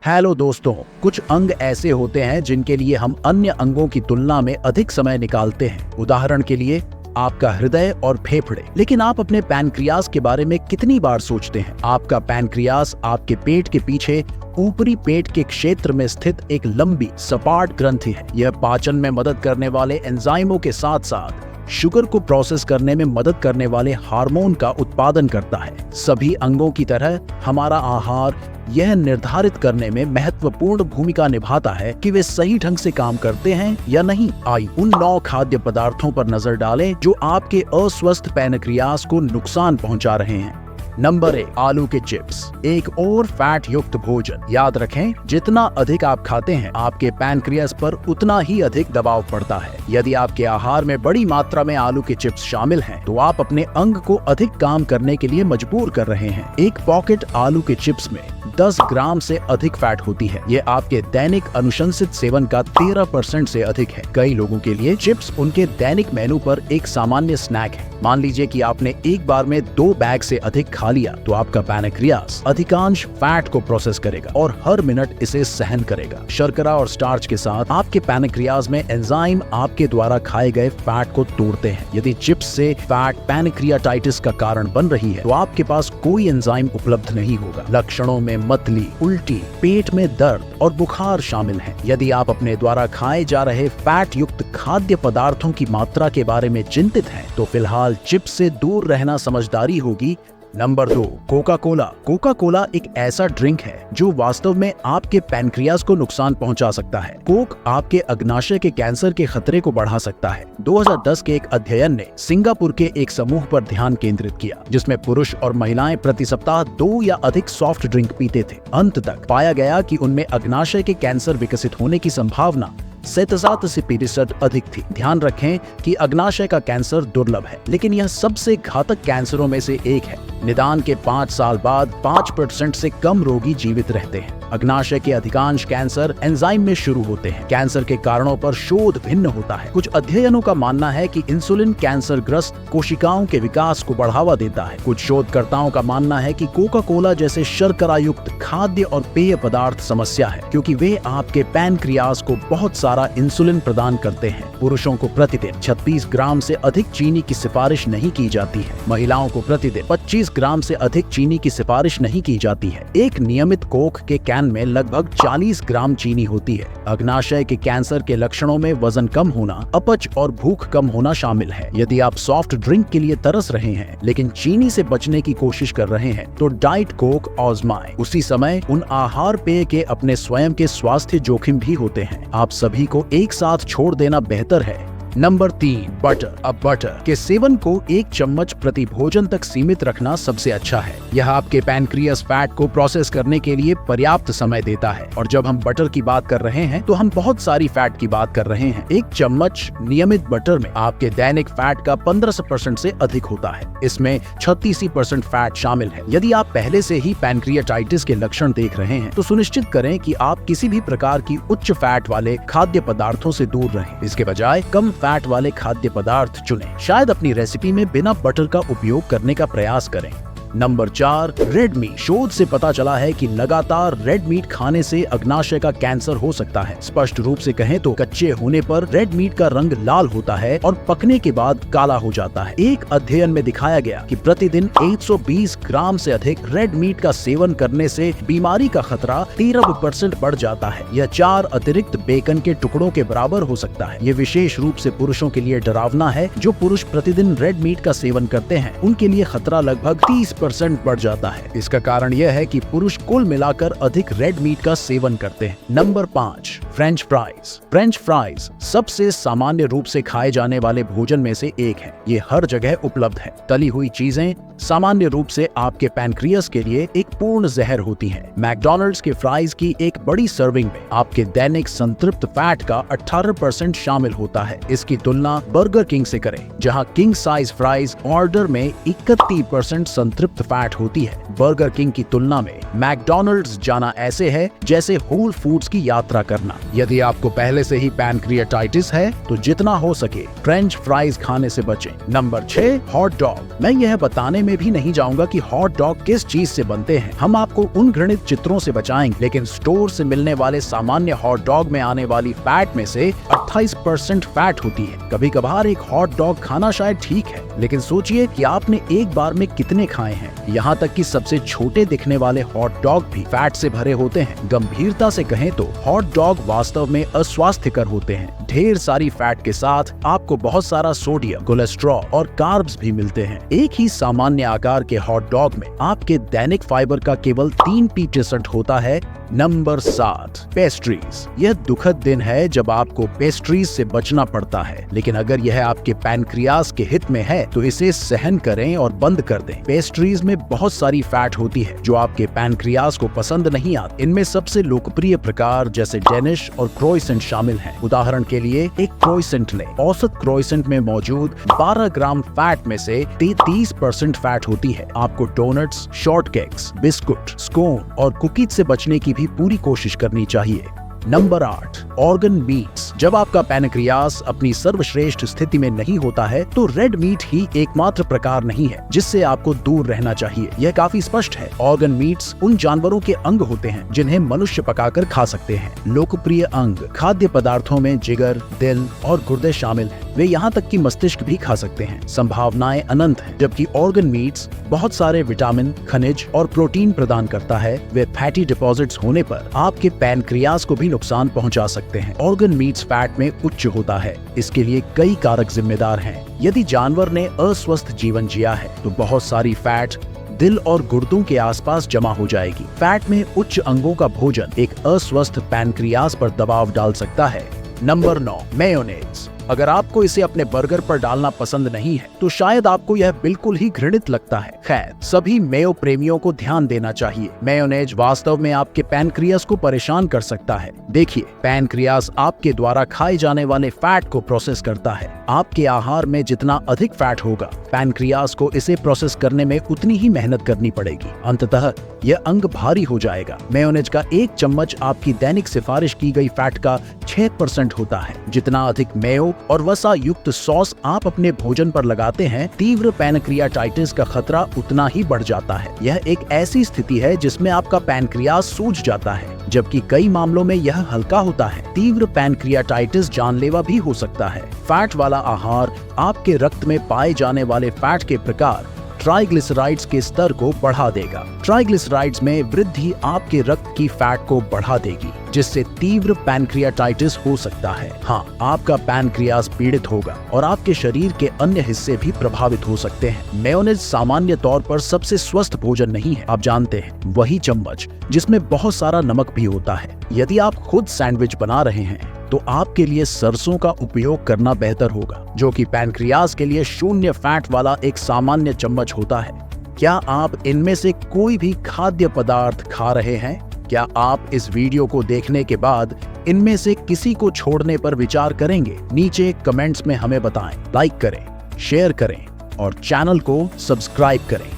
Hello दोस्तों, कुछ अंग ऐसे होते हैं जिनके लिए हम अन्य अंगों की तुलना में अधिक समय निकालते हैं। उदाहरण के लिए आपका हृदय और फेफड़े। लेकिन आप अपने पैनक्रियास के बारे में कितनी बार सोचते हैं? आपका पैनक्रियास आपके पेट के पीछे ऊपरी पेट के क्षेत्र में स्थित एक लंबी सपाट ग्रंथि है। यह पाचन में मदद करने वाले एंजाइमों के साथ साथ शुगर को प्रोसेस करने में मदद करने वाले हार्मोन का उत्पादन करता है। सभी अंगों की तरह हमारा आहार यह निर्धारित करने में महत्वपूर्ण भूमिका निभाता है कि वे सही ढंग से काम करते हैं या नहीं। आइए उन 9 खाद्य पदार्थों पर नजर डालें जो आपके अस्वस्थ पैनक्रियास को नुकसान पहुंचा रहे हैं। नंबर 1, आलू के चिप्स, एक और फैट युक्त भोजन। याद रखें, जितना अधिक आप खाते हैं आपके पैनक्रियास पर उतना ही अधिक दबाव पड़ता है। यदि आपके आहार में बड़ी मात्रा में आलू के चिप्स शामिल हैं, तो आप अपने अंग को अधिक काम करने के लिए मजबूर कर रहे हैं। एक पॉकेट आलू के चिप्स में 10 ग्राम से अधिक फैट होती है। ये आपके दैनिक अनुशंसित सेवन का 13% से अधिक है। कई लोगों के लिए चिप्स उनके दैनिक मेनू पर एक सामान्य स्नैक है। मान लीजिए कि आपने एक बार में 2 बैग से अधिक खा लिया, तो आपका पैनक्रियास अधिकांश फैट को प्रोसेस करेगा और हर मिनट इसे सहन करेगा। शर्करा और स्टार्च के साथ आपके पैनक्रियास में एंजाइम आपके द्वारा खाए गए फैट को तोड़ते हैं। यदि चिप्स से फैट पैनक्रियाटाइटिस का कारण बन रही है, तो आपके पास कोई एंजाइम उपलब्ध नहीं होगा। लक्षणों में मतली, उल्टी, पेट में दर्द और बुखार शामिल हैं। यदि आप अपने द्वारा खाए जा रहे फैट युक्त खाद्य पदार्थों की मात्रा के बारे में चिंतित हैं, तो फिलहाल चिप्स से दूर रहना समझदारी होगी। Number 2, Coca Cola. Coca Cola एक ऐसा ड्रिंक है जो वास्तव में आपके पैनक्रियास को नुकसान पहुंचा सकता है। कोक आपके अग्नाशय के कैंसर के खतरे को बढ़ा सकता है। 2010 के एक अध्ययन ने सिंगापुर के एक समूह पर ध्यान केंद्रित किया, जिसमें पुरुष और महिलाएं प्रति सप्ताह 2 या अधिक सॉफ्ट ड्रिंक पीते थे। अंत तक पाया गया कि उनमें अग्नाशय के कैंसर विकसित होने की संभावना 67% अधिक थी। ध्यान रखें कि अग्नाशय का कैंसर दुर्लभ है, लेकिन यह सबसे घातक कैंसरों में से एक है। निदान के 5 साल बाद 5% से कम रोगी जीवित रहते हैं। अग्नाशय के अधिकांश कैंसर एंजाइम में शुरू होते हैं। कैंसर के कारणों पर शोध भिन्न होता है। कुछ अध्ययनों का मानना है कि इंसुलिन कैंसर ग्रस्त कोशिकाओं के विकास को बढ़ावा देता है। कुछ शोधकर्ताओं का मानना है कि कोका कोला जैसे शर्करा युक्त खाद्य और पेय पदार्थ समस्या है, क्योंकि वे आपके पैनक्रियास को बहुत सारा इंसुलिन प्रदान करते हैं। पुरुषों को प्रतिदिन 36 ग्राम से अधिक चीनी की सिफारिश नहीं की जाती है। महिलाओं को प्रतिदिन 25 ग्राम से अधिक चीनी की सिफारिश नहीं की जाती है। एक नियमित कोक के कैन में लगभग 40 ग्राम चीनी होती है। अग्नाशय के कैंसर के लक्षणों में वजन कम होना, अपच और भूख कम होना शामिल है। यदि आप सॉफ्ट ड्रिंक के लिए तरस रहे हैं लेकिन चीनी से बचने की कोशिश कर रहे हैं, तो डाइट कोक आजमाएं। उसी समय उन आहार पेय के अपने स्वयं के स्वास्थ्य जोखिम भी होते हैं। आप सभी को एक साथ छोड़ देना बेहतर है। Number 3, butter. अब बटर के सेवन को 1 चम्मच प्रति भोजन तक सीमित रखना सबसे अच्छा है। यह आपके पैनक्रियास फैट को प्रोसेस करने के लिए पर्याप्त समय देता है। और जब हम बटर की बात कर रहे हैं, तो हम बहुत सारी फैट की बात कर रहे हैं। 1 चम्मच नियमित बटर में आपके दैनिक फैट का 15% से अधिक होता है। इसमें 36% फैट शामिल है। यदि आप पहले से ही पैनक्रियाटाइटिस के लक्षण देख रहे हैं, तो सुनिश्चित करें कि आप किसी भी प्रकार की उच्च फैट वाले खाद्य पदार्थों से दूर रहें। इसके बजाय कम फैट वाले खाद्य पदार्थ चुनें। शायद अपनी रेसिपी में बिना बटर का उपयोग करने का प्रयास करें। Number 4, red meat. शोध से पता चला है कि लगातार रेड मीट खाने से अग्नाशय का कैंसर हो सकता है। स्पष्ट रूप से कहें तो कच्चे होने पर रेड मीट का रंग लाल होता है और पकने के बाद काला हो जाता है। एक अध्ययन में दिखाया गया कि प्रतिदिन 120 ग्राम से अधिक रेड मीट का सेवन करने से बीमारी का खतरा 13% बढ़ जाता है। यह 4 अतिरिक्त बेकन के टुकड़ों के बराबर हो सकता है। ये विशेष रूप से पुरुषों के लिए डरावना है। जो पुरुष प्रतिदिन रेड मीट का सेवन करते हैं, उनके लिए खतरा लगभग 30% बढ़ जाता है। इसका कारण यह है कि पुरुष कुल मिलाकर अधिक रेड मीट का सेवन करते हैं। Number 5, French fries. French fries सबसे सामान्य रूप से खाए जाने वाले भोजन में से एक है। ये हर जगह उपलब्ध है। तली हुई चीजें सामान्य रूप से आपके पैनक्रियास के लिए एक पूर्ण जहर होती हैं। मैकडॉनल्ड्स के फ्राइज की एक बड़ी सर्विंग में आपके दैनिक संतृप्त फैट का 18% शामिल होता है। इसकी तुलना बर्गर किंग से करें, जहां किंग साइज फ्राइज ऑर्डर में 31% संतृप्त अतृप्त फैट होती है। बर्गर किंग की तुलना में मैकडॉनल्ड्स जाना ऐसे है जैसे होल फूड्स की यात्रा करना। यदि आपको पहले से ही पैनक्रियाटाइटिस है तो जितना हो सके फ्रेंच फ्राइज खाने से बचें। Number 6, hot dog. मैं यह बताने में भी नहीं जाऊंगा कि हॉट डॉग किस चीज से बनते हैं। हम आपको उन घृणित चित्रों से बचाएंगे, लेकिन स्टोर से मिलने वाले सामान्य हॉट डॉग में आने वाली फैट में से 28% फैट होती है। कभी कभार एक हॉट डॉग खाना शायद ठीक है, लेकिन सोचिए कि आपने एक बार में कितने खाए हैं। यहाँ तक कि सबसे छोटे दिखने वाले हॉट डॉग भी फैट से भरे होते हैं। गंभीरता से कहें तो हॉट डॉग वास्तव में अस्वास्थ्यकर होते हैं। ढेर सारी फैट के साथ आपको बहुत सारा सोडियम, कोलेस्ट्रॉल और कार्ब्स भी मिलते हैं। एक ही सामान्य आकार के हॉट डॉग में आपके दैनिक फाइबर का केवल 3% होता है। Number 7, pastries. यह दुखद दिन है जब आपको पेस्ट्रीज से बचना पड़ता है, लेकिन अगर यह आपके पैनक्रियास के हित में है तो इसे सहन करें और बंद कर दें। पेस्ट्रीज में बहुत सारी फैट होती है जो आपके पैनक्रियास को पसंद नहीं आती। इनमें सबसे लोकप्रिय प्रकार जैसे डेनिश और क्रोइसेंट शामिल हैं। उदाहरण के लिए एक क्रोइसेंट लें। औसत क्रोइसेंट में मौजूद 12 ग्राम फैट में से 30% फैट होती है। आपको डोनट्स, शॉर्टकेक्स, बिस्कुट, स्कोन और कुकीज से बचने की भी पूरी कोशिश करनी चाहिए। Number 8, organ meets. जब आपका पैनक्रियास अपनी सर्वश्रेष्ठ स्थिति में नहीं होता है तो रेड मीट ही एकमात्र प्रकार नहीं है जिससे आपको दूर रहना चाहिए। यह काफी स्पष्ट है। ऑर्गन मीट्स उन जानवरों के अंग होते हैं जिन्हें मनुष्य पकाकर खा सकते हैं। लोकप्रिय अंग खाद्य पदार्थों में जिगर, दिल और गुर्दे शामिल हैं। वे यहाँ तक कि मस्तिष्क भी खा सकते हैं। संभावनाएं अनंत हैं। जबकि ऑर्गन मीट्स बहुत सारे विटामिन, खनिज और प्रोटीन प्रदान करता है। वे फैटी डिपॉजिट्स होने पर आपके पैनक्रियास को भी नुकसान पहुंचा सकते हैं। ऑर्गन मीट्स फैट में उच्च होता है। इसके लिए कई कारक जिम्मेदार हैं। यदि जानवर ने अस्वस्थ जीवन जिया है तो बहुत सारी फैट दिल और गुर्दों के आसपास जमा हो जाएगी। फैट में उच्च अंगों का भोजन एक अस्वस्थ पैनक्रियास पर दबाव डाल सकता है। Number 9, mayonnaise. अगर आपको इसे अपने बर्गर पर डालना पसंद नहीं है तो शायद आपको यह बिल्कुल ही घृणित लगता है। खैर, सभी मेयो प्रेमियों को ध्यान देना चाहिए। मेयोनेज वास्तव में आपके पैनक्रियास को परेशान कर सकता है। देखिए, पैनक्रियास आपके द्वारा खाए जाने वाले फैट को प्रोसेस करता है। आपके आहार में जितना अधिक फैट होगा, पैनक्रियास को इसे प्रोसेस करने में उतनी ही मेहनत करनी पड़ेगी। अंततः यह अंग भारी हो जाएगा। मेयोनेज का 1 चम्मच आपकी दैनिक सिफारिश की गई फैट का 6% होता है। जितना अधिक मेयो और वसा युक्त सॉस आप अपने भोजन पर लगाते हैं, तीव्र पैनक्रियाटाइटिस का खतरा उतना ही बढ़ जाता है। यह एक ऐसी स्थिति है जिसमें आपका पैनक्रियास सूज जाता है, जबकि कई मामलों में यह हल्का होता है। तीव्र पैनक्रियाटाइटिस जानलेवा भी हो सकता है। फैट वाला आहार आपके रक्त में पाए जाने वाले फैट के प्रकार ट्राइग्लिसराइड्स के स्तर को बढ़ा देगा। ट्राइग्लिसराइड्स में वृद्धि आपके रक्त की फैट को बढ़ा देगी, जिससे तीव्र पैनक्रियाटाइटिस हो सकता है। हाँ, आपका पैनक्रियास पीड़ित होगा और आपके शरीर के अन्य हिस्से भी प्रभावित हो सकते हैं। मेयोनेज सामान्य तौर पर सबसे स्वस्थ भोजन नहीं है। आप जानते हैं, वही चम्मच जिसमें बहुत सारा नमक भी होता है। यदि आप खुद सैंडविच बना रहे हैं तो आपके लिए सरसों का उपयोग करना बेहतर होगा, जो कि पैनक्रियास के लिए 0 फैट वाला एक सामान्य चम्मच होता है। क्या आप इनमें से कोई भी खाद्य पदार्थ खा रहे हैं? क्या आप इस वीडियो को देखने के बाद इनमें से किसी को छोड़ने पर विचार करेंगे? नीचे कमेंट्स में हमें बताएं। लाइक करें, शेयर करें और चैनल को सब्सक्राइब करें।